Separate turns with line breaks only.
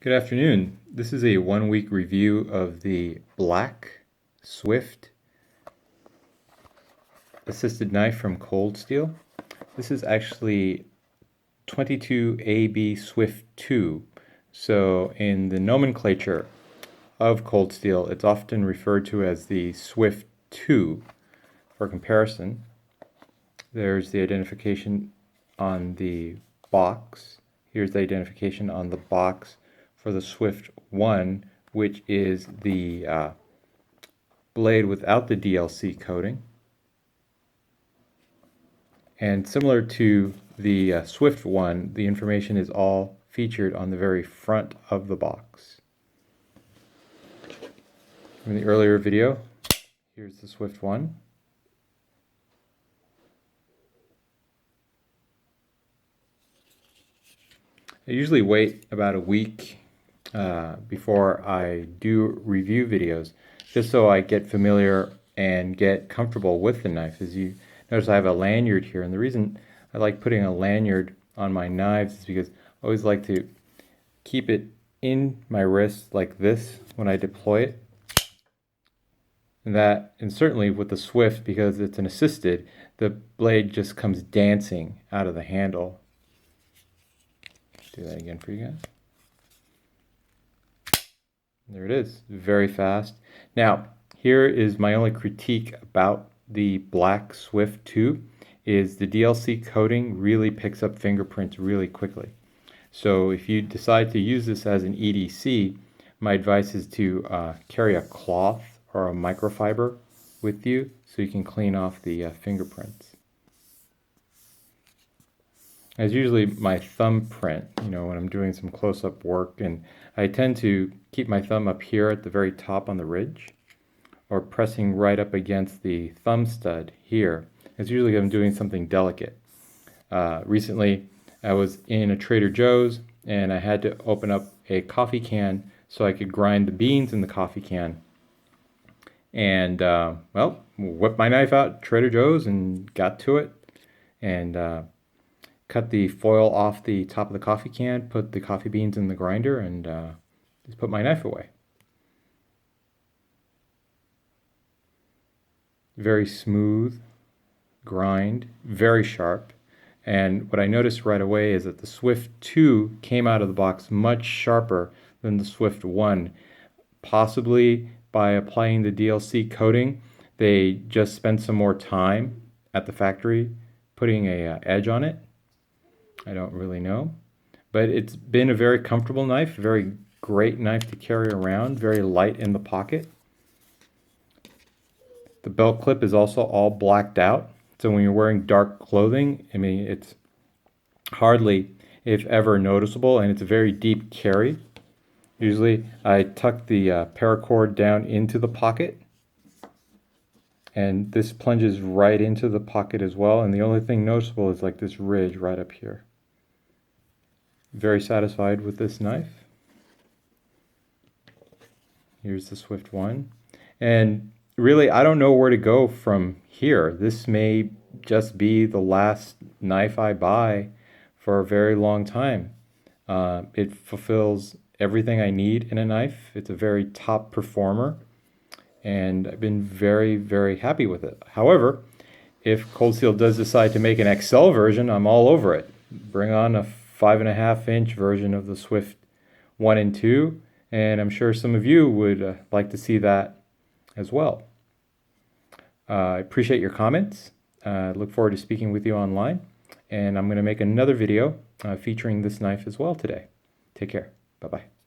Good afternoon. This is a one-week review of the Black Swift assisted knife from Cold Steel. This is actually 22AB Swift 2. So in the nomenclature of Cold Steel, it's often referred to as the Swift 2. For comparison, there's the identification on the box. Here's the identification on the box for the Swift 1, which is the blade without the DLC coating. And similar to the Swift 1, the information is all featured on the very front of the box. In the earlier video, here's the Swift 1. I usually wait about a week before I do review videos, just so I get familiar and get comfortable with the knife. As you notice, I have a lanyard here, and the reason I like putting a lanyard on my knives is because I always like to keep it in my wrist like this when I deploy it. And certainly with the Swift, because it's an assisted, the blade just comes dancing out of the handle. Do that again for you guys. There it is, very fast. Now, here is my only critique about the Black Swift 2 is the DLC coating really picks up fingerprints really quickly. So if you decide to use this as an EDC, my advice is to carry a cloth or a microfiber with you so you can clean off the fingerprints. It's usually my thumbprint, when I'm doing some close-up work, and I tend to keep my thumb up here at the very top on the ridge, or pressing right up against the thumb stud here. It's usually I'm doing something delicate. Recently, I was in a Trader Joe's, and I had to open up a coffee can so I could grind the beans in the coffee can. And, whipped my knife out at Trader Joe's and got to it, and cut the foil off the top of the coffee can, put the coffee beans in the grinder, and just put my knife away. Very smooth grind, very sharp. And what I noticed right away is that the Swift 2 came out of the box much sharper than the Swift 1. Possibly by applying the DLC coating, they just spent some more time at the factory putting a edge on it. I don't really know, but it's been a very comfortable knife, very great knife to carry around, very light in the pocket. The belt clip is also all blacked out, so when you're wearing dark clothing, it's hardly, if ever, noticeable, and it's a very deep carry. Usually I tuck the paracord down into the pocket, and this plunges right into the pocket as well, and the only thing noticeable is like this ridge right up here. Very satisfied with this knife. Here's the Swift 1. And really, I don't know where to go from here. This may just be the last knife I buy for a very long time. It fulfills everything I need in a knife. It's a very top performer, and I've been very, very happy with it. However, if Cold Steel does decide to make an XL version, I'm all over it. Bring on a 5.5-inch version of the Swift 1 and 2, and I'm sure some of you would like to see that as well. I appreciate your comments. Look forward to speaking with you online, and I'm going to make another video featuring this knife as well today. Take care. Bye-bye.